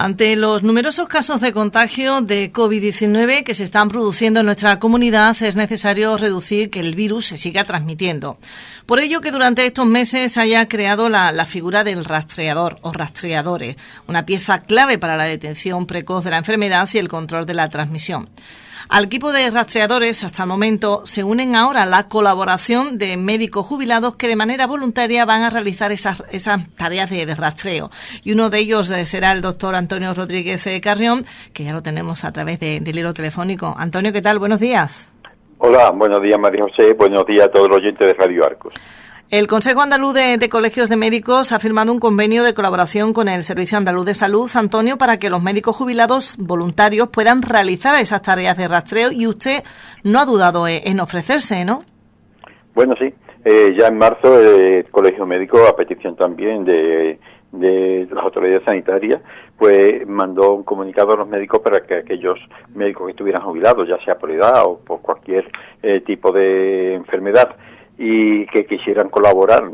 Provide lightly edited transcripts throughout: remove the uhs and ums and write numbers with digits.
Ante los numerosos casos de contagio de COVID-19 que se están produciendo en nuestra comunidad, es necesario reducir que el virus se siga transmitiendo. Por ello que durante estos meses se haya creado la figura del rastreador o rastreadores, una pieza clave para la detención precoz de la enfermedad y el control de la transmisión. Al equipo de rastreadores, hasta el momento, se unen ahora la colaboración de médicos jubilados que de manera voluntaria van a realizar esas tareas de rastreo. Y uno de ellos será el doctor Antonio Rodríguez Carrión, que ya lo tenemos a través del hilo telefónico. Antonio, ¿qué tal? Buenos días. Hola, buenos días María José, buenos días a todos los oyentes de Radio Arcos. El Consejo Andaluz de Colegios de Médicos ha firmado un convenio de colaboración con el Servicio Andaluz de Salud, Antonio, para que los médicos jubilados voluntarios puedan realizar esas tareas de rastreo, y usted no ha dudado en ofrecerse, ¿no? Bueno, sí, ya en marzo el Colegio Médico, a petición también de las autoridades sanitarias, pues mandó un comunicado a los médicos para que aquellos médicos que estuvieran jubilados, ya sea por edad o por cualquier tipo de enfermedad, y que quisieran colaborar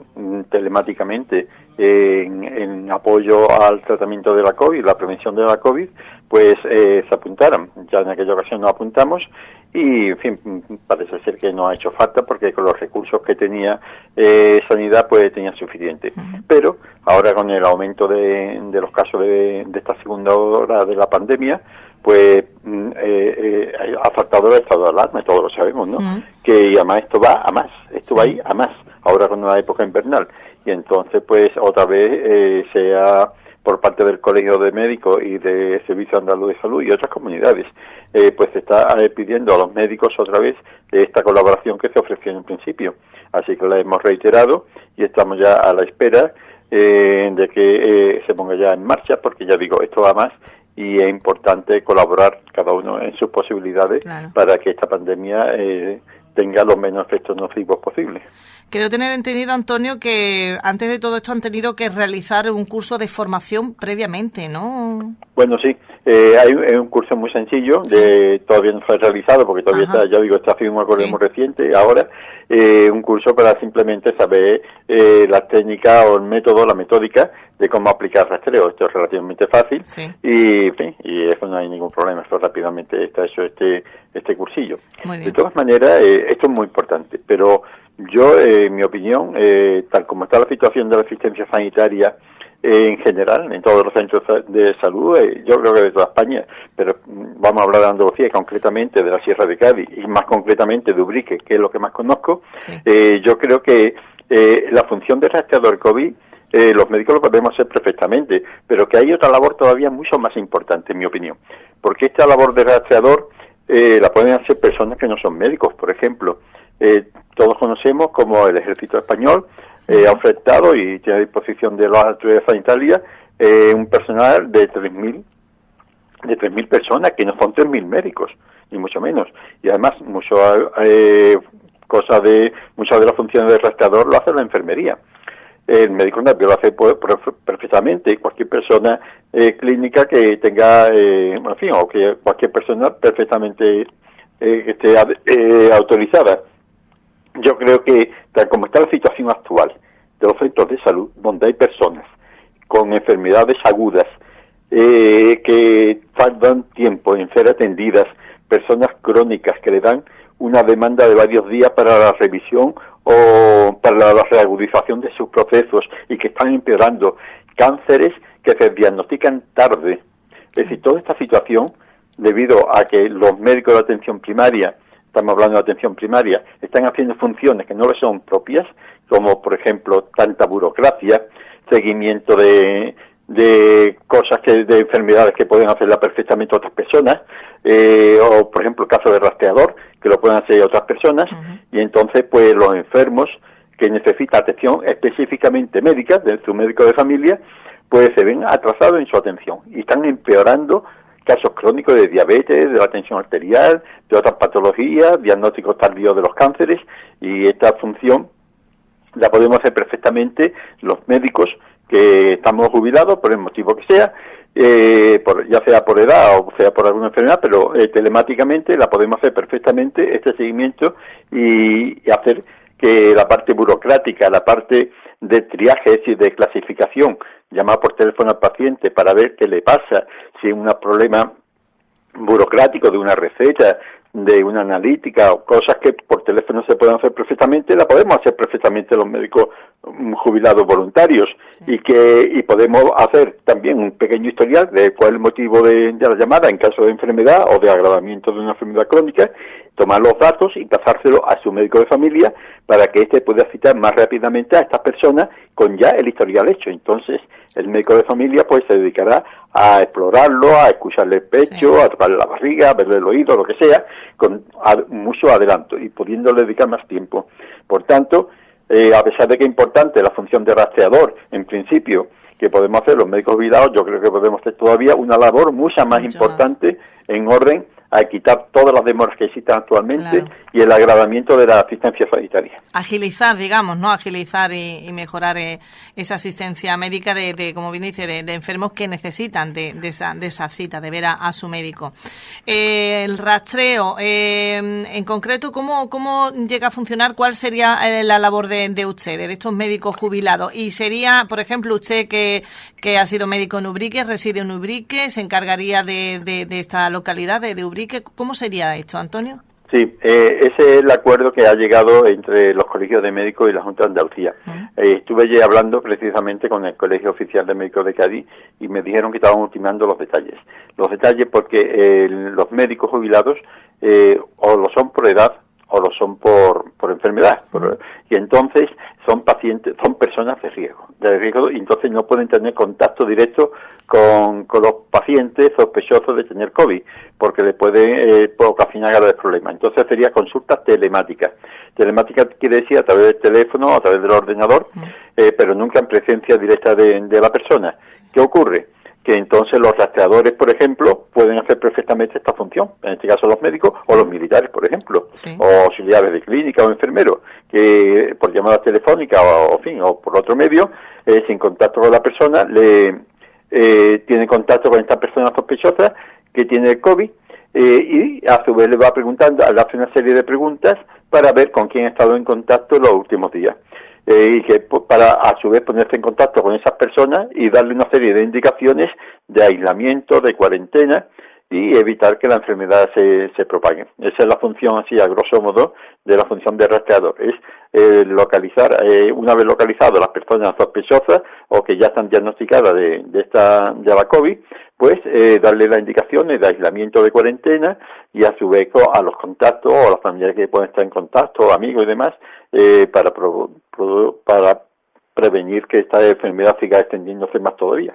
telemáticamente en apoyo al tratamiento de la COVID, la prevención de la COVID, pues se apuntaran. Ya en aquella ocasión nos apuntamos y, en fin, parece ser que no ha hecho falta porque con los recursos que tenía Sanidad, pues tenía suficiente. Pero ahora con el aumento de los casos de esta segunda ola de la pandemia, pues ha faltado el estado de alarma, todos lo sabemos, ¿no? Que además esto va a más, va a ir a más, ahora con una época invernal. Y entonces, pues otra vez sea por parte del Colegio de Médicos y del Servicio Andaluz de Salud y otras comunidades, pues se está pidiendo a los médicos otra vez esta colaboración que se ofreció en un principio. Así que la hemos reiterado y estamos ya a la espera de que se ponga ya en marcha, porque ya digo, esto va a más. Y es importante colaborar cada uno en sus posibilidades, claro, para que esta pandemia tenga los menos efectos nocivos posibles. Creo tener entendido, Antonio, que antes de todo esto han tenido que realizar un curso de formación previamente, ¿no? Bueno, sí. Hay un curso muy sencillo, todavía no fue realizado porque todavía está, ya digo, está haciendo un acuerdo muy reciente ahora, un curso para simplemente saber la técnica o el método, la metódica de cómo aplicar rastreo. Esto es relativamente fácil y eso no hay ningún problema, esto rápidamente está hecho este cursillo. De todas maneras, esto es muy importante, pero yo, en mi opinión, tal como está la situación de la asistencia sanitaria en general, en todos los centros de salud, yo creo que de toda España, pero vamos a hablar de Andalucía, concretamente de la Sierra de Cádiz y más concretamente de Ubrique, que es lo que más conozco. Yo creo que la función de rastreador COVID, los médicos lo podemos hacer perfectamente, pero que hay otra labor todavía mucho más importante, en mi opinión, porque esta labor de rastreador la pueden hacer personas que no son médicos. Por ejemplo, todos conocemos como el Ejército Español ha ofertado y tiene a disposición de las autoridades sanitarias un personal de 3.000 personas, que no son 3.000 médicos, ni mucho menos. Y además, muchas de las funciones del rastreador lo hace la enfermería. El médico lo hace perfectamente, y cualquier persona clínica que tenga, o que cualquier persona perfectamente esté autorizada. Yo creo que, tal como está la situación actual de los centros de salud, donde hay personas con enfermedades agudas que tardan tiempo en ser atendidas, personas crónicas que le dan una demanda de varios días para la revisión o para la reagudización de sus procesos y que están empeorando, cánceres que se diagnostican tarde. Es decir, toda esta situación, debido a que los médicos de atención primaria, estamos hablando de atención primaria, están haciendo funciones que no les son propias, como por ejemplo tanta burocracia, seguimiento de cosas de enfermedades que pueden hacerla perfectamente otras personas, o por ejemplo el caso de rastreador, que lo pueden hacer otras personas, y entonces pues los enfermos que necesitan atención específicamente médica, de su médico de familia, pues se ven atrasados en su atención y están empeorando casos crónicos de diabetes, de la tensión arterial, de otras patologías, diagnósticos tardíos de los cánceres, y esta función la podemos hacer perfectamente los médicos que estamos jubilados, por el motivo que sea, ya sea por edad o sea por alguna enfermedad, pero telemáticamente la podemos hacer perfectamente, este seguimiento, y hacer que la parte burocrática, la parte de triaje, es decir, de clasificación llamar por teléfono al paciente para ver qué le pasa, si es un problema burocrático de una receta, de una analítica o cosas que por teléfono se pueden hacer perfectamente, la podemos hacer perfectamente los médicos jubilados voluntarios, sí. y podemos hacer también un pequeño historial de cuál es el motivo de la llamada en caso de enfermedad o de agravamiento de una enfermedad crónica, tomar los datos y pasárselo a su médico de familia para que éste pueda citar más rápidamente a estas personas con ya el historial hecho. Entonces el médico de familia pues se dedicará a explorarlo, a escucharle el pecho, sí. a tocarle la barriga, a verle el oído, lo que sea, con mucho adelanto y pudiéndole dedicar más tiempo. Por tanto, a pesar de que es importante la función de rastreador, en principio, que podemos hacer los médicos jubilados, yo creo que podemos hacer todavía una labor mucho más importante en orden a quitar todas las demoras que existen actualmente, claro. y el agravamiento de la asistencia sanitaria. Agilizar, digamos, ¿no? Agilizar y mejorar esa asistencia médica de como bien dice, de enfermos que necesitan de esa cita, de ver a su médico. El rastreo, en concreto, ¿cómo llega a funcionar? ¿Cuál sería la labor de ustedes, de estos médicos jubilados? Y sería, por ejemplo, usted que ha sido médico en Ubrique, reside en Ubrique, se encargaría de esta localidad, de Ubrique. ¿Cómo sería esto, Antonio? Sí, ese es el acuerdo que ha llegado entre los colegios de médicos y la Junta de Andalucía. Estuve allí hablando precisamente con el Colegio Oficial de Médicos de Cádiz y me dijeron que estaban ultimando los detalles. Los detalles porque los médicos jubilados o lo son por edad o lo son por enfermedad. Y entonces son pacientes, son personas de riesgo, y entonces no pueden tener contacto directo con los pacientes sospechosos de tener COVID, porque le puede ocasionar graves problemas. Entonces sería consultas telemáticas. Telemática quiere decir a través del teléfono, a través del ordenador, pero nunca en presencia directa de la persona. ¿Qué ocurre? Que entonces los rastreadores, por ejemplo, pueden hacer perfectamente esta función, en este caso los médicos o los militares, por ejemplo, sí. o auxiliares de clínica o enfermeros, que por llamada telefónica o por otro medio, sin contacto con la persona, tiene contacto con esta persona sospechosa que tiene el COVID, y a su vez le va preguntando, le hace una serie de preguntas para ver con quién ha estado en contacto los últimos días. Y que para a su vez ponerse en contacto con esas personas y darle una serie de indicaciones de aislamiento, de cuarentena y evitar que la enfermedad se propague. Esa es la función así a grosso modo de la función de rastreador, es localizar, una vez localizado las personas sospechosas o que ya están diagnosticadas de la COVID, pues darle las indicaciones de aislamiento, de cuarentena y a su vez a los contactos o a los familiares que pueden estar en contacto, amigos y demás, para prevenir que esta enfermedad siga extendiéndose más todavía.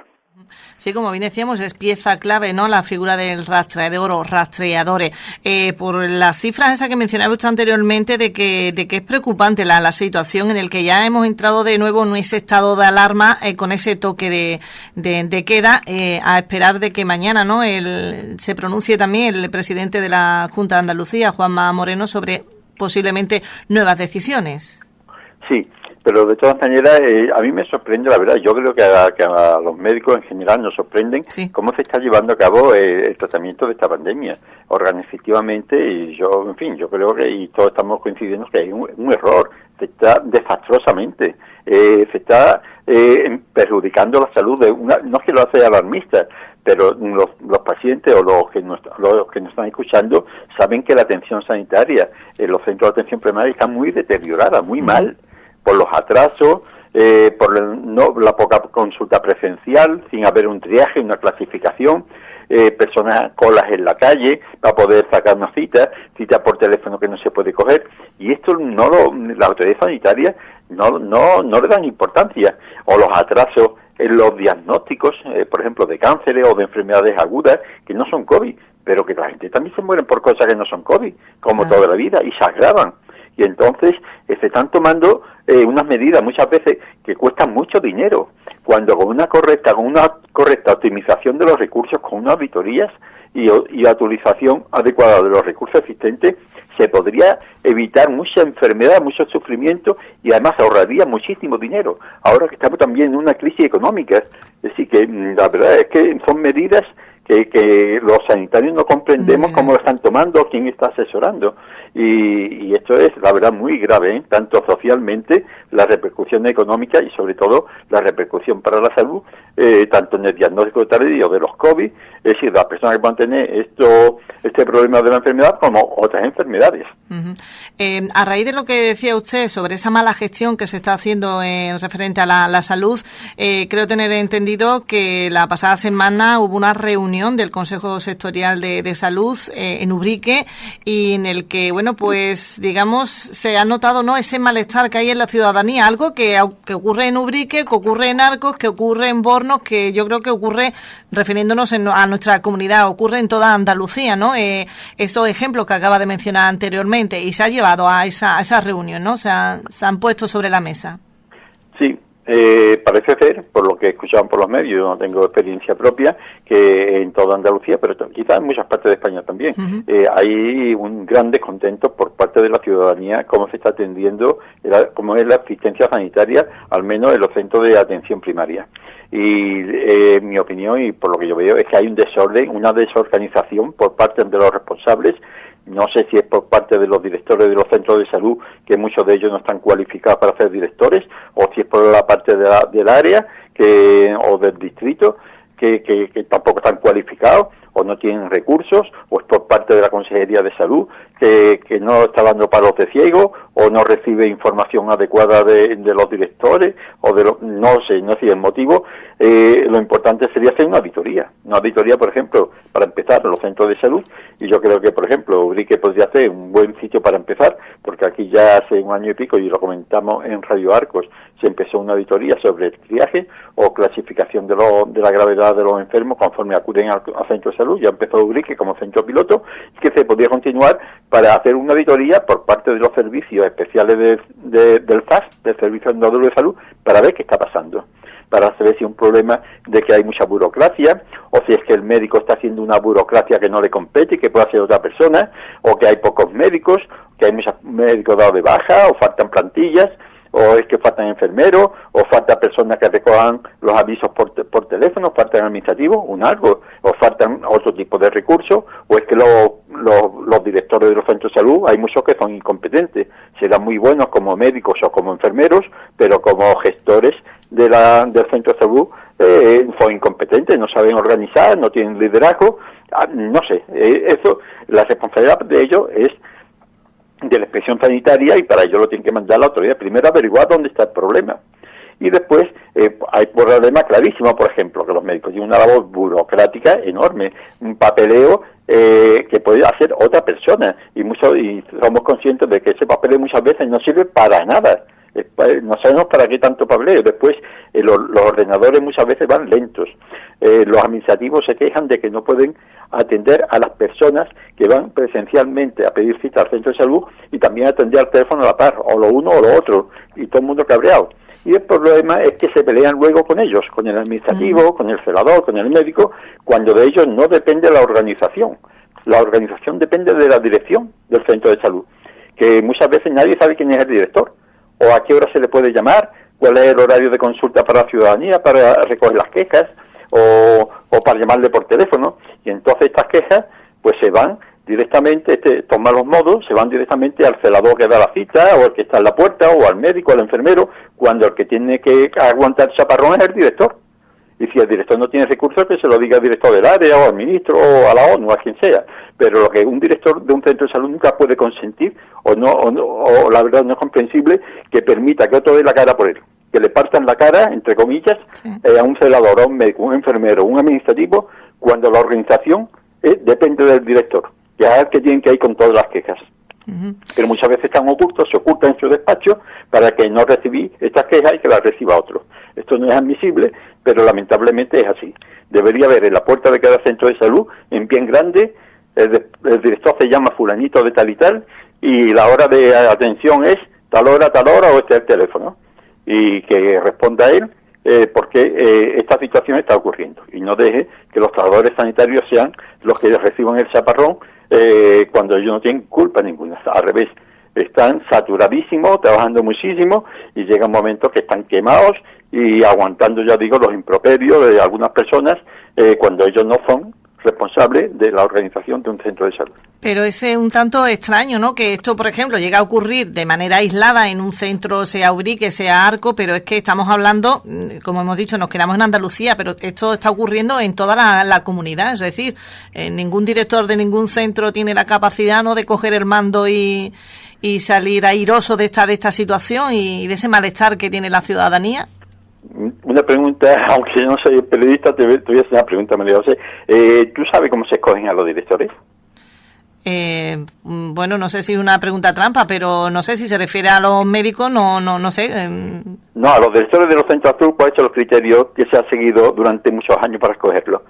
Sí, como bien decíamos, es pieza clave, ¿no?, la figura del rastreador o rastreadores. Por las cifras esas que mencionaba usted anteriormente de que es preocupante la situación en el que ya hemos entrado de nuevo en ese estado de alarma con ese toque de queda, a esperar de que mañana, ¿no?, se pronuncie también el presidente de la Junta de Andalucía, Juanma Moreno, sobre posiblemente nuevas decisiones. Sí. Pero de todas maneras, a mí me sorprende, la verdad, yo creo que a los médicos en general nos sorprenden cómo se está llevando a cabo el tratamiento de esta pandemia organizativamente, y yo creo que, y todos estamos coincidiendo que hay un error, se está desastrosamente, se está perjudicando la salud de no es que lo hace alarmista, pero los pacientes o los que nos están escuchando saben que la atención sanitaria en los centros de atención primaria está muy deteriorada, muy mal, por los atrasos, por la poca consulta presencial, sin haber un triaje, una clasificación, personas colas en la calle para poder sacar una cita por teléfono que no se puede coger, y esto la autoridad sanitaria no le dan importancia, o los atrasos en los diagnósticos, por ejemplo, de cánceres o de enfermedades agudas que no son COVID, pero que la gente también se mueren por cosas que no son COVID, como toda la vida, y se agravan. Y entonces se están tomando unas medidas muchas veces que cuestan mucho dinero, cuando con una correcta optimización de los recursos, con unas auditorías y utilización adecuada de los recursos existentes, se podría evitar mucha enfermedad, mucho sufrimiento, y además ahorraría muchísimo dinero, ahora que estamos también en una crisis económica. Es decir, que la verdad es que son medidas que los sanitarios no comprendemos cómo lo están tomando, quién está asesorando, y esto es, la verdad, muy grave, tanto socialmente, la repercusión económica y sobre todo la repercusión para la salud, tanto en el diagnóstico tardío de los COVID, es decir, las personas que puedan tener este problema de la enfermedad como otras enfermedades. A raíz de lo que decía usted sobre esa mala gestión que se está haciendo en referente a la salud, creo tener entendido que la pasada semana hubo una reunión del Consejo Sectorial de Salud en Ubrique, y en el que, bueno, pues digamos, se ha notado, ¿no?, ese malestar que hay en la ciudadanía, algo que ocurre en Ubrique, que ocurre en Arcos, que ocurre en Bornos, que yo creo que ocurre, refiriéndonos a nuestra comunidad, ocurre en toda Andalucía, ¿no? Esos ejemplos que acaba de mencionar anteriormente, y se ha llevado a esa reunión, ¿no? Se han puesto sobre la mesa. Sí. Parece ser, por lo que escuchaban por los medios, yo no tengo experiencia propia, que en toda Andalucía, pero quizás en muchas partes de España también, hay un gran descontento por parte de la ciudadanía cómo se está atendiendo, cómo es la asistencia sanitaria, al menos en los centros de atención primaria. Y mi opinión, y por lo que yo veo, es que hay un desorden, una desorganización por parte de los responsables. No sé si es por parte de los directores de los centros de salud, que muchos de ellos no están cualificados para ser directores, o si es por la parte del área o del distrito, que tampoco están cualificados, o no tienen recursos, o es por parte de la Consejería de Salud, que no está dando palos de ciego, o no recibe información adecuada de los directores, o no sé si el motivo. Lo importante sería hacer una auditoría, por ejemplo, para empezar, los centros de salud, y yo creo que, por ejemplo, Ubrique podría ser un buen sitio para empezar, porque aquí ya hace un año y pico, y lo comentamos en Radio Arcos, se empezó una auditoría sobre el triaje o clasificación de la gravedad de los enfermos conforme acuden al centro de salud. Ya empezó Ubrique como centro piloto, y que se podría continuar para hacer una auditoría por parte de los servicios especiales del FAS, del Servicio Andaluz de Salud, para ver qué está pasando, para saber si es un problema de que hay mucha burocracia, o si es que el médico está haciendo una burocracia que no le compete y que puede hacer otra persona, o que hay pocos médicos, que hay muchos médicos dados de baja, o faltan plantillas, o es que faltan enfermeros, o faltan personas que recojan los avisos por teléfono, faltan administrativos, o faltan otro tipo de recursos, o es que los directores de los centros de salud, hay muchos que son incompetentes, serán muy buenos como médicos o como enfermeros, pero como gestores del centro de salud son incompetentes, no saben organizar, no tienen liderazgo, no sé, la responsabilidad de ellos es de la inspección sanitaria, y para ello lo tienen que mandar la autoridad. Primero averiguar dónde está el problema, y después hay problema clarísimo, por ejemplo, que los médicos tienen una labor burocrática enorme, un papeleo que puede hacer otra persona, y somos conscientes de que ese papeleo muchas veces no sirve para nada. No sabemos para qué tanto papeleo. Después los ordenadores muchas veces van lentos, los administrativos se quejan de que no pueden atender a las personas que van presencialmente a pedir cita al centro de salud, y también atender al teléfono a la par, o lo uno o lo otro, y todo el mundo cabreado. Y el problema es que se pelean luego con ellos, con el administrativo, con el celador, con el médico, cuando de ellos no depende la organización. La organización depende de la dirección del centro de salud, que muchas veces nadie sabe quién es el director, o a qué hora se le puede llamar, cuál es el horario de consulta para la ciudadanía, para recoger las quejas, o para llamarle por teléfono. Y entonces estas quejas pues se van directamente, toman los modos, se van directamente al celador que da la cita, o al que está en la puerta, o al médico, al enfermero, cuando el que tiene que aguantar el chaparrón es el director. Y si el director no tiene recursos, que se lo diga al director del área, o al ministro, o a la ONU, a quien sea. Pero lo que un director de un centro de salud nunca puede consentir, o la verdad no es comprensible, que permita que otro dé la cara por él, que le partan la cara, entre comillas, a un celador, a un médico, un enfermero, un administrativo, cuando la organización depende del director, que es el que tienen que ir con todas las quejas. Pero muchas veces están ocultos, se ocultan en su despacho para que no recibí estas quejas y que las reciba otro. Esto no es admisible, pero lamentablemente es así. Debería haber en la puerta de cada centro de salud, en bien grande, el director se llama fulanito de tal y tal, y la hora de atención es tal hora, o este es el teléfono, y que responda a él porque esta situación está ocurriendo, y no deje que los trabajadores sanitarios sean los que reciban el chaparrón cuando ellos no tienen culpa ninguna. Al revés, están saturadísimos, trabajando muchísimo, y llega un momento que están quemados y aguantando, ya digo, los improperios de algunas personas cuando ellos no son responsable de la organización de un centro de salud. Pero es un tanto extraño, ¿no? Que esto, por ejemplo, llega a ocurrir de manera aislada en un centro, sea Ubrique, sea Arco, pero es que estamos hablando, como hemos dicho, nos quedamos en Andalucía, pero esto está ocurriendo en toda la comunidad. Es decir, ningún director de ningún centro tiene la capacidad, ¿no?, de coger el mando y salir airoso de esta situación y de ese malestar que tiene la ciudadanía. Una pregunta, aunque yo no soy periodista, te voy a hacer una pregunta, María José. ¿Tú sabes cómo se escogen a los directores? Bueno, no sé si es una pregunta trampa, pero no sé si se refiere a los médicos, no sé. No, a los directores de los centros azul, ¿cuáles son los criterios que se han seguido durante muchos años para escogerlos?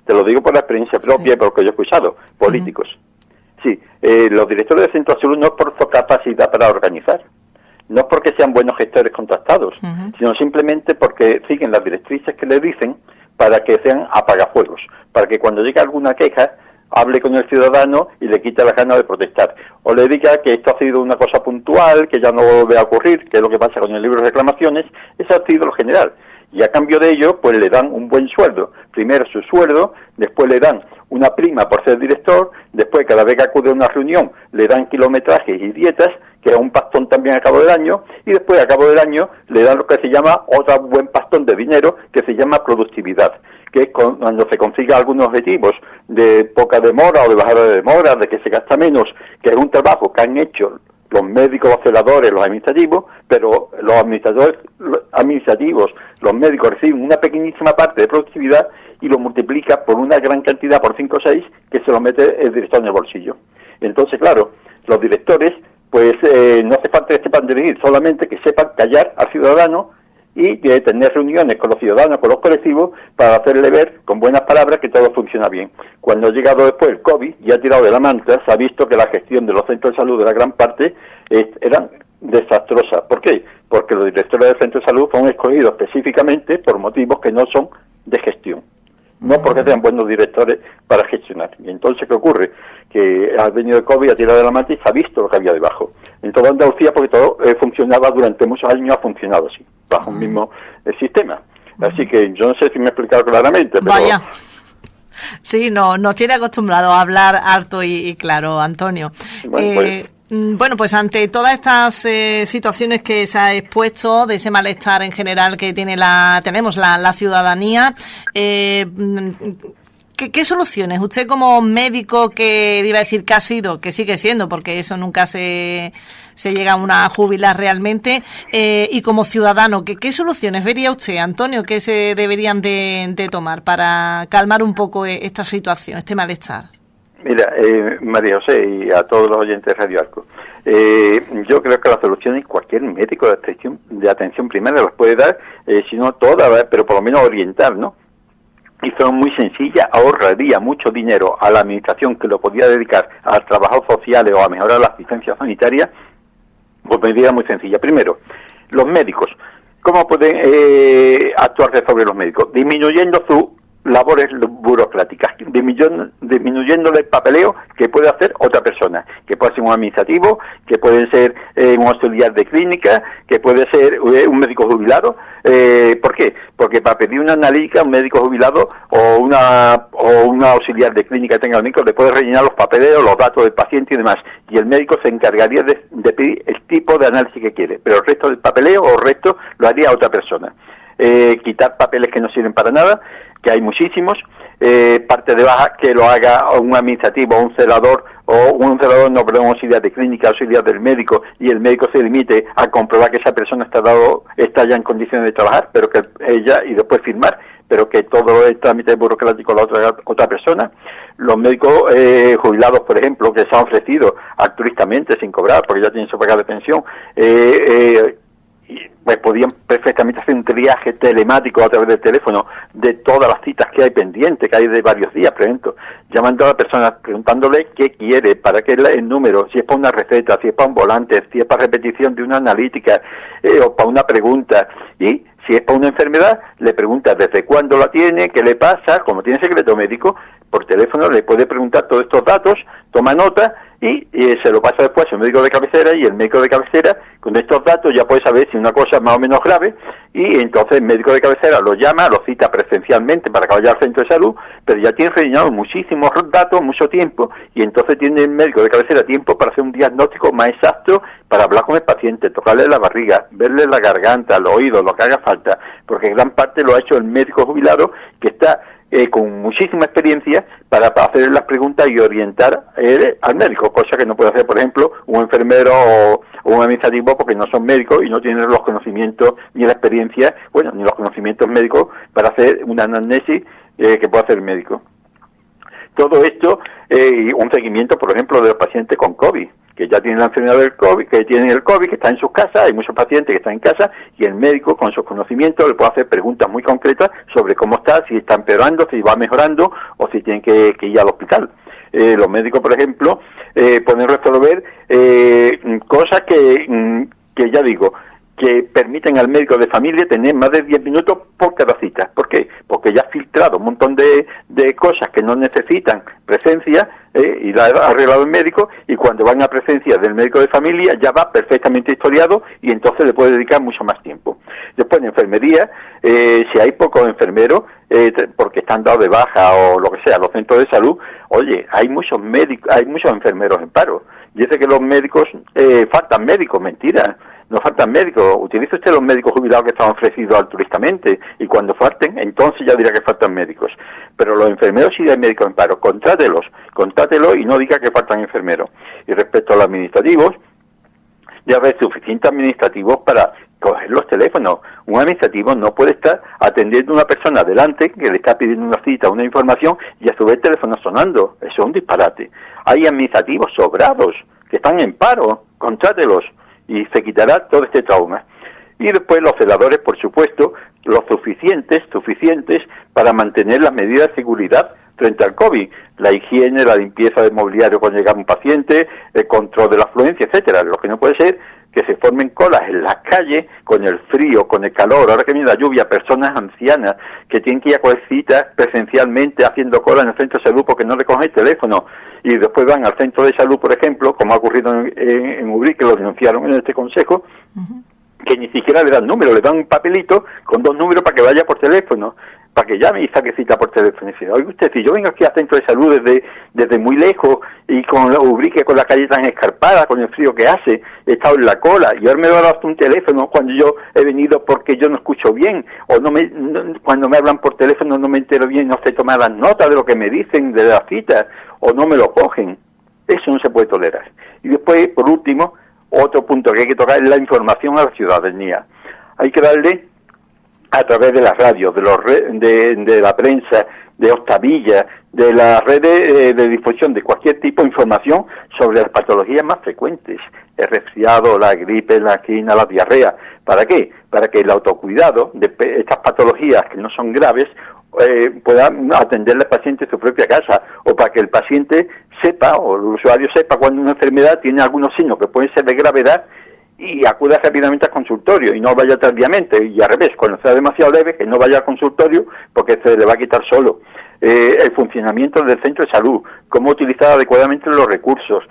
Te lo digo por la experiencia propia y por lo que yo he escuchado, políticos. Sí, los directores de centro azul no es por su capacidad para organizar, no es porque sean buenos gestores contrastados, sino simplemente porque siguen las directrices que le dicen para que sean apagafuegos, para que cuando llegue alguna queja hable con el ciudadano y le quite la gana de protestar, o le diga que esto ha sido una cosa puntual, que ya no vuelve a ocurrir, que es lo que pasa con el libro de reclamaciones. Eso ha sido lo general, y a cambio de ello pues le dan un buen sueldo, primero su sueldo, después le dan una prima por ser director, después cada vez que acude a una reunión le dan kilometrajes y dietas, que es un pastón también a cabo del año, y después a cabo del año le dan lo que se llama otro buen pastón de dinero, que se llama productividad, que es cuando se consiga algunos objetivos de poca demora o de bajada de demora, de que se gasta menos, que es un trabajo que han hecho los médicos, los celadores, los administrativos, pero los administrativos, los médicos reciben una pequeñísima parte de productividad y lo multiplica por una gran cantidad, por 5 o 6, que se lo mete el director en el bolsillo. Entonces, claro, los directores, pues no hace falta que sepan dirigir, solamente que sepan callar al ciudadano y tener reuniones con los ciudadanos, con los colectivos, para hacerle ver con buenas palabras que todo funciona bien. Cuando ha llegado después el COVID y ha tirado de la manta, se ha visto que la gestión de los centros de salud de la gran parte eran desastrosas. ¿Por qué? Porque los directores del centro de salud son escogidos específicamente por motivos que no son de gestión, no porque sean buenos directores para gestionar. Y entonces, ¿qué ocurre? Que ha venido el COVID, ha tirado de la manta y se ha visto lo que había debajo. En toda Andalucía, porque todo funcionaba durante muchos años, ha funcionado así, bajo un mismo sistema. Así que yo no sé si me he explicado claramente, pero... Vaya. Sí, nos tiene acostumbrado a hablar harto y claro, Antonio. Bueno, pues ante todas estas situaciones que se ha expuesto, de ese malestar en general que tenemos la ciudadanía, ¿qué soluciones? Usted como médico, que iba a decir que ha sido, que sigue siendo, porque eso nunca se llega a jubilar realmente, y como ciudadano, ¿qué soluciones vería usted, Antonio, que se deberían de tomar para calmar un poco esta situación, este malestar? Mira, María José y a todos los oyentes de Radio Arco, yo creo que las soluciones cualquier médico de atención primaria las puede dar, si no todas, pero por lo menos orientar, ¿no? Y son muy sencillas, ahorraría mucho dinero a la administración que lo podía dedicar a trabajos sociales o a mejorar la asistencia sanitaria, por medida muy sencilla. Primero, los médicos. ¿Cómo pueden actuar sobre los médicos? Disminuyendo sus labores burocráticas, disminuyéndole el papeleo que puede hacer otra persona, que puede ser un administrativo, que puede ser un auxiliar de clínica, que puede ser un médico jubilado. ¿Por qué? Porque para pedir una analítica, un médico jubilado o una auxiliar de clínica que tenga el médico le puede rellenar los papeleos, los datos del paciente y demás, y el médico se encargaría de pedir el tipo de análisis que quiere, pero el resto del papeleo o el resto lo haría otra persona. Quitar papeles que no sirven para nada, que hay muchísimos, parte de baja que lo haga un administrativo, un celador, un auxiliar de clínica, auxiliar del médico, y el médico se limite a comprobar que esa persona está ya en condiciones de trabajar, pero que ella, y después firmar, pero que todo el trámite burocrático la otra persona. Los médicos jubilados, por ejemplo, que se han ofrecido altruistamente, sin cobrar, porque ya tienen su paga de pensión, pues podían perfectamente hacer un triaje telemático a través del teléfono de todas las citas que hay pendientes, que hay de varios días, por ejemplo, llamando a la persona, preguntándole qué quiere, para qué el número, si es para una receta, si es para un volante, si es para repetición de una analítica, o para una pregunta, y si es para una enfermedad, le pregunta desde cuándo la tiene, qué le pasa, como tiene secreto médico, por teléfono le puede preguntar todos estos datos, toma nota y se lo pasa después al médico de cabecera, y el médico de cabecera con estos datos ya puede saber si una cosa es más o menos grave, y entonces el médico de cabecera lo llama, lo cita presencialmente para que vaya al centro de salud, pero ya tiene rellenado muchísimos datos, mucho tiempo, y entonces tiene el médico de cabecera tiempo para hacer un diagnóstico más exacto, para hablar con el paciente, tocarle la barriga, verle la garganta, los oídos, lo que haga falta, porque gran parte lo ha hecho el médico jubilado, que está con muchísima experiencia para hacer las preguntas y orientar al médico, cosa que no puede hacer, por ejemplo, un enfermero o un administrativo, porque no son médicos y no tienen los conocimientos ni la experiencia, ni los conocimientos médicos para hacer una anamnesis que puede hacer el médico. Todo esto, un seguimiento, por ejemplo, de los pacientes con COVID, que ya tienen la enfermedad del COVID, que tienen el COVID, que están en sus casas, hay muchos pacientes que están en casa, y el médico, con sus conocimientos, le puede hacer preguntas muy concretas sobre cómo está, si está empeorando, si va mejorando, o si tienen que ir al hospital. Los médicos, por ejemplo, pueden resolver cosas que ya digo, que permiten al médico de familia tener más de 10 minutos por cada cita. ¿Por qué? Porque ya ha filtrado un montón de cosas que no necesitan presencia, y la ha arreglado el médico, y cuando van a presencia del médico de familia ya va perfectamente historiado, y entonces le puede dedicar mucho más tiempo. Después en enfermería, si hay pocos enfermeros, porque están dados de baja o lo que sea, los centros de salud, oye, hay muchos médicos, hay muchos enfermeros en paro. Dice que los médicos, faltan médicos, mentira. No faltan médicos, utilice usted los médicos jubilados que están ofrecidos altruistamente, y cuando falten, entonces ya dirá que faltan médicos. Pero los enfermeros, si hay médicos en paro, contrátelos y no diga que faltan enfermeros. Y respecto a los administrativos, ya ves, suficientes administrativos para coger los teléfonos. Un administrativo no puede estar atendiendo a una persona delante que le está pidiendo una cita, una información, y a su vez el teléfono sonando. Eso es un disparate. Hay administrativos sobrados que están en paro, contrátelos, y se quitará todo este trauma. Y después los celadores, por supuesto, los suficientes para mantener las medidas de seguridad frente al COVID, la higiene, la limpieza del mobiliario cuando llega un paciente, el control de la afluencia, etcétera. Lo que no puede ser que se formen colas en las calles con el frío, con el calor, ahora que viene la lluvia, personas ancianas que tienen que ir a coger citas presencialmente haciendo cola en el centro de salud porque no le cogen el teléfono, y después van al centro de salud, por ejemplo, como ha ocurrido en Ubrique, que lo denunciaron en este consejo, que ni siquiera le dan número, le dan un papelito con 2 números para que vaya por teléfono, para que llame y saque cita por teléfono. Y dice, oye usted, si yo vengo aquí al centro de salud desde muy lejos, y con la Ubrique, con la calle tan escarpada, con el frío que hace, he estado en la cola, y ahora me va a dar un teléfono cuando yo he venido porque yo no escucho bien, o cuando me hablan por teléfono no me entero bien, no sé tomar las notas de lo que me dicen de la cita, o no me lo cogen. Eso no se puede tolerar. Y después, por último, otro punto que hay que tocar es la información a la ciudadanía. Hay que darle, a través de las radios, de la prensa, de Octavilla, de las redes de difusión de cualquier tipo de información sobre las patologías más frecuentes, el resfriado, la gripe, la angina, la diarrea. ¿Para qué? Para que el autocuidado de estas patologías que no son graves pueda atenderle al paciente en su propia casa, o para que el paciente sepa, o el usuario sepa, cuando una enfermedad tiene algunos signos que pueden ser de gravedad, y acuda rápidamente al consultorio y no vaya tardíamente, y al revés, cuando sea demasiado leve, que no vaya al consultorio porque se le va a quitar solo. El funcionamiento del centro de salud, cómo utilizar adecuadamente los recursos,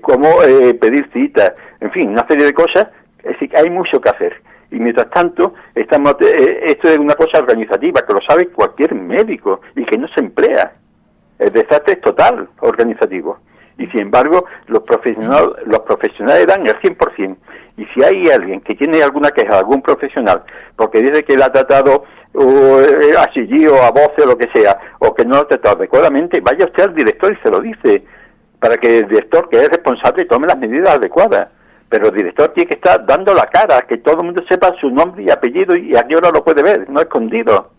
cómo pedir citas, en fin, una serie de cosas. Es decir, hay mucho que hacer. Y mientras tanto, esto es una cosa organizativa, que lo sabe cualquier médico y que no se emplea. El desastre es total, organizativo. Y sin embargo, los profesionales dan el 100%. Y si hay alguien que tiene alguna queja de algún profesional, porque dice que le ha tratado a chillillo o a voces o lo que sea, o que no lo ha tratado adecuadamente, vaya usted al director y se lo dice, para que el director, que es responsable, tome las medidas adecuadas. Pero el director tiene que estar dando la cara, que todo el mundo sepa su nombre y apellido y a qué hora lo puede ver, no escondido.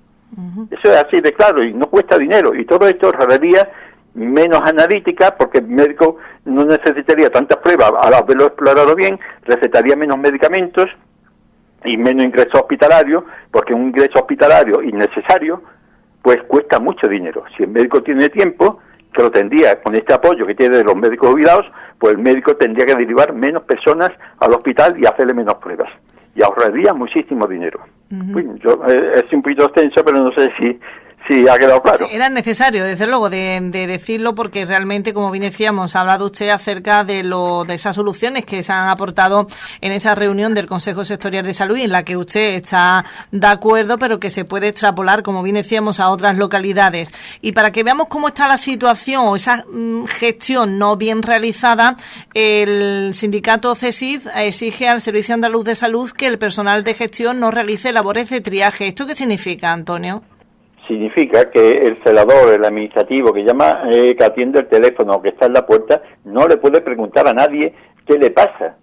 Eso es así de claro, y no cuesta dinero. Y todo esto revelaría menos analítica, porque el médico no necesitaría tantas pruebas al haberlo explorado bien, recetaría menos medicamentos y menos ingresos hospitalarios, porque un ingreso hospitalario innecesario pues cuesta mucho dinero. Si el médico tiene tiempo, que lo tendría con este apoyo que tiene de los médicos jubilados, pues el médico tendría que derivar menos personas al hospital y hacerle menos pruebas, y ahorraría muchísimo dinero. Es un poquito extenso, pero no sé si ha quedado claro. Sí, era necesario, desde luego, de decirlo, porque realmente, como bien decíamos, ha hablado usted acerca de esas soluciones que se han aportado en esa reunión del Consejo Sectorial de Salud, y en la que usted está de acuerdo, pero que se puede extrapolar, como bien decíamos, a otras localidades. Y para que veamos cómo está la situación o esa gestión no bien realizada, el sindicato CESIF exige al Servicio Andaluz de Salud que el personal de gestión no realice labores de triaje. ¿Esto qué significa, Antonio? Significa que el celador, el administrativo que llama, que atiende el teléfono, que está en la puerta, no le puede preguntar a nadie qué le pasa.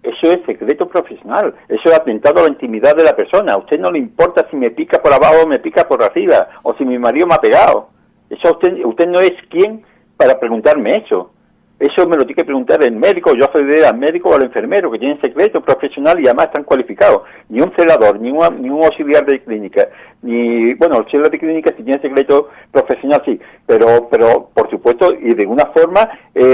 Eso es secreto profesional, eso es atentado a la intimidad de la persona. A usted no le importa si me pica por abajo o me pica por arriba, o si mi marido me ha pegado. Eso usted no es quien para preguntarme eso. Eso me lo tiene que preguntar el médico. Yo soy al médico o al enfermero, que tienen secreto profesional y además están cualificados. Ni un celador, ni un auxiliar de clínica, el auxiliar de clínica si tiene secreto profesional sí, pero por supuesto y de una forma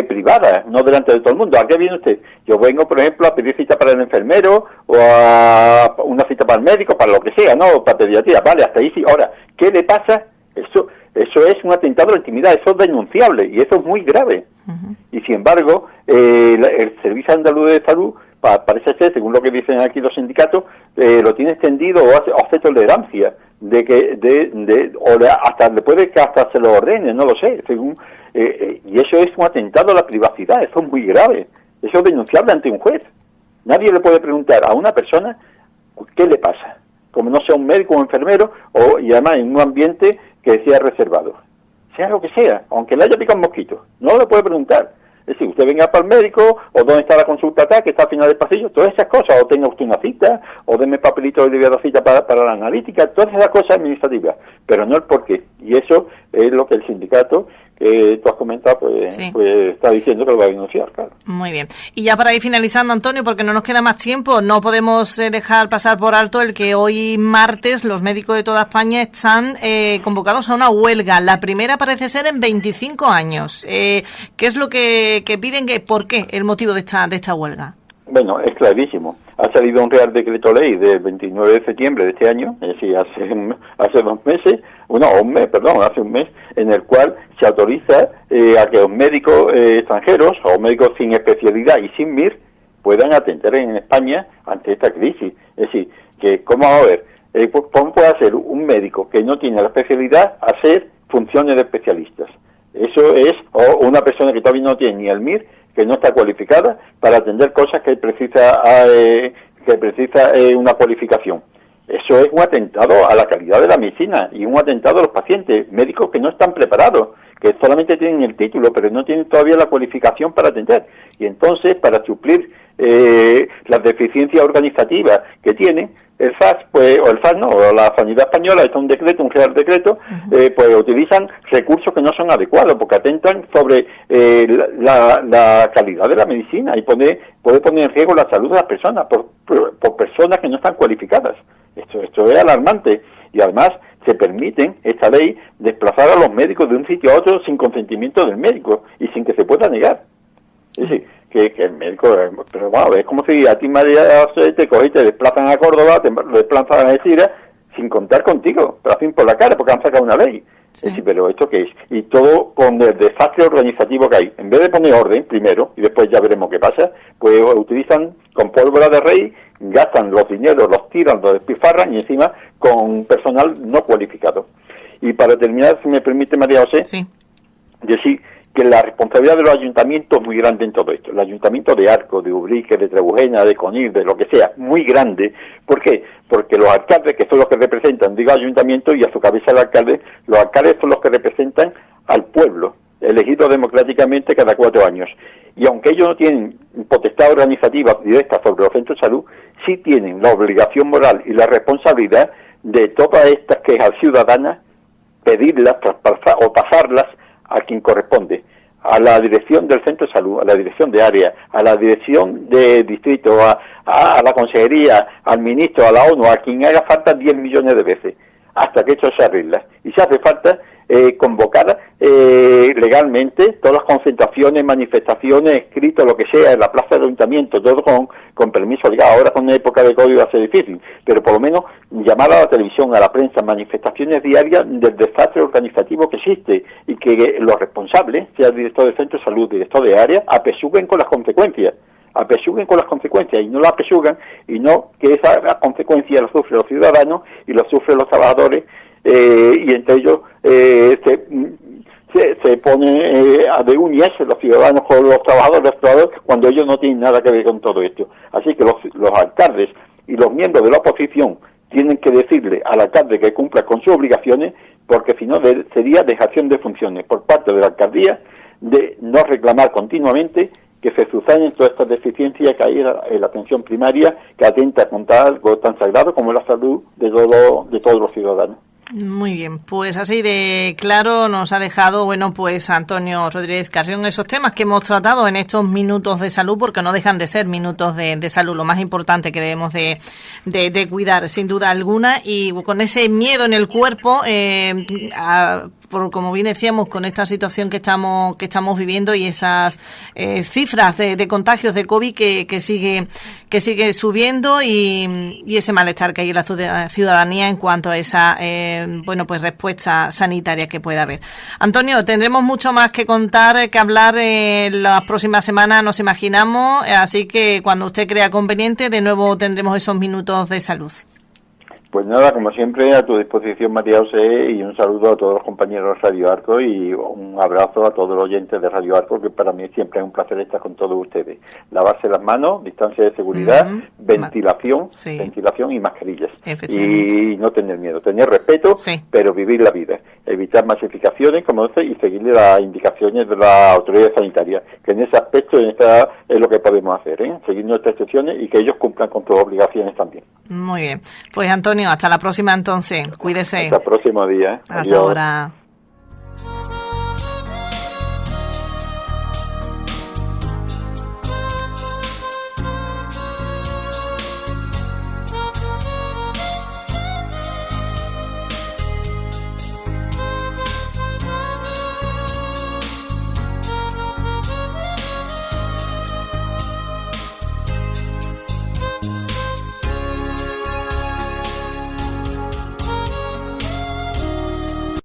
privada, no delante de todo el mundo. ¿A qué viene usted? Yo vengo, por ejemplo, a pedir cita para el enfermero o a una cita para el médico, para lo que sea, ¿no? Para pediatría, vale, hasta ahí sí. Ahora, ¿qué le pasa? Eso es un atentado a la intimidad, eso es denunciable y eso es muy grave. Uh-huh. Y sin embargo, el Servicio Andaluz de Salud, parece ser, según lo que dicen aquí los sindicatos, lo tiene extendido o hace tolerancia hasta le puede que hasta se lo ordene, no lo sé, y eso es un atentado a la privacidad, eso es muy grave, eso es denunciable ante un juez. Nadie le puede preguntar a una persona qué le pasa, como no sea un médico o un enfermero, y además en un ambiente que sea reservado. Sea lo que sea, aunque le haya picado un mosquito, no le puede preguntar. Es decir, usted venga para el médico, o dónde está la consulta que está al final del pasillo, todas esas cosas, o tenga usted una cita, o deme papelito de la cita para la analítica, todas esas cosas administrativas, pero no el porqué. Y eso es lo que el sindicato que tú has comentado, pues está diciendo que lo va a denunciar, claro. Muy bien. Y ya para ir finalizando, Antonio, porque no nos queda más tiempo, no podemos dejar pasar por alto el que hoy martes los médicos de toda España están convocados a una huelga. La primera parece ser en 25 años. ¿Qué es lo que piden? ¿Por qué el motivo de esta huelga? Bueno, es clarísimo. Ha salido un Real Decreto Ley del 29 de septiembre de este año, es decir, hace 2 meses, hace un mes, en el cual se autoriza a que los médicos extranjeros o médicos sin especialidad y sin MIR puedan atender en España ante esta crisis. Es decir, que ¿cómo va a ver? ¿Cómo puede hacer un médico que no tiene la especialidad hacer funciones de especialistas? Eso es, o una persona que todavía no tiene ni el MIR, que no está cualificada para atender cosas que precisa una cualificación. Eso es un atentado a la calidad de la medicina y un atentado a los pacientes, médicos que no están preparados, que solamente tienen el título, pero no tienen todavía la cualificación para atender. Y entonces, para suplir las deficiencias organizativas que tienen, el FAS, o la Sanidad Española, está un Real Decreto, pues utilizan recursos que no son adecuados, porque atentan sobre la calidad de la medicina y puede poner en riesgo la salud de las personas por personas que no están cualificadas. Esto es alarmante. Y además se permiten, esta ley, desplazar a los médicos de un sitio a otro sin consentimiento del médico y sin que se pueda negar. Es decir, que el médico, pero bueno, es como si a ti, María, te coges y te desplazan a Córdoba, te desplazan a Algeciras sin contar contigo, pero hacen por la cara porque han sacado una ley. Sí. Es decir, pero ¿esto qué es? Y todo con el desastre organizativo que hay. En vez de poner orden primero, y después ya veremos qué pasa, pues utilizan con pólvora de rey, gastan los dineros, los tiran, los despilfarran y encima con personal no cualificado. Y para terminar, si me permite, María José, decir que la responsabilidad de los ayuntamientos es muy grande en todo esto. El ayuntamiento de Arco, de Ubrique, de Trebujena, de Conil, de lo que sea, muy grande. ¿Por qué? Porque los alcaldes, que son los que representan, digo ayuntamiento, y a su cabeza el alcalde, los alcaldes son los que representan al pueblo, elegido democráticamente cada 4 años. Y aunque ellos no tienen potestad organizativa directa sobre los centros de salud, sí tienen la obligación moral y la responsabilidad de todas estas quejas ciudadanas, pedirlas o pasarlas a quien corresponde, a la dirección del centro de salud, a la dirección de área, a la dirección de distrito, a la consejería, al ministro, a la ONU, a quien haga falta 10 millones de veces, hasta que esto se arregla. Y si hace falta, convocar legalmente todas las concentraciones, manifestaciones, escritos, lo que sea, en la plaza del ayuntamiento, todo con permiso legal. Ahora con una época de COVID va a ser difícil, pero por lo menos llamar a la televisión, a la prensa, manifestaciones diarias del desastre organizativo que existe y que los responsables, sea el director del centro de salud, director de área, apesuguen con las consecuencias. Y no la apesugan, y no que esa consecuencia la sufren los ciudadanos y la sufren los trabajadores, y entre ellos se pone a de unirse los ciudadanos con los trabajadores cuando ellos no tienen nada que ver con todo esto. Así que los alcaldes y los miembros de la oposición tienen que decirle al alcalde que cumpla con sus obligaciones, porque si no sería dejación de funciones por parte de la alcaldía de no reclamar continuamente que se subsanen todas estas deficiencias que hay en la atención primaria, que atenta contra algo tan sagrado como la salud de todos los ciudadanos. Muy bien, pues así de claro nos ha dejado, bueno, pues Antonio Rodríguez Carrión esos temas que hemos tratado en estos minutos de salud, porque no dejan de ser minutos de salud, lo más importante que debemos de cuidar, sin duda alguna, y con ese miedo en el cuerpo, por como bien decíamos, con esta situación que estamos viviendo y esas cifras de contagios de COVID que sigue subiendo, y ese malestar que hay en la ciudadanía en cuanto a esa pues respuesta sanitaria que pueda haber. Antonio, tendremos mucho más que contar, que hablar las próximas semanas, nos imaginamos, así que cuando usted crea conveniente, de nuevo tendremos esos minutos de salud. Pues nada, como siempre, a tu disposición, María José, y un saludo a todos los compañeros de Radio Arco y un abrazo a todos los oyentes de Radio Arco, que para mí siempre es un placer estar con todos ustedes. Lavarse las manos, distancia de seguridad, ventilación y mascarillas. Y no tener miedo, tener respeto, pero vivir la vida. Evitar masificaciones, como dice, y seguir las indicaciones de la autoridad sanitaria, que en ese aspecto es lo que podemos hacer, seguir nuestras instrucciones y que ellos cumplan con sus obligaciones también. Muy bien. Pues Antonio, hasta la próxima entonces. Cuídese. Hasta el próximo día. Hasta ahora.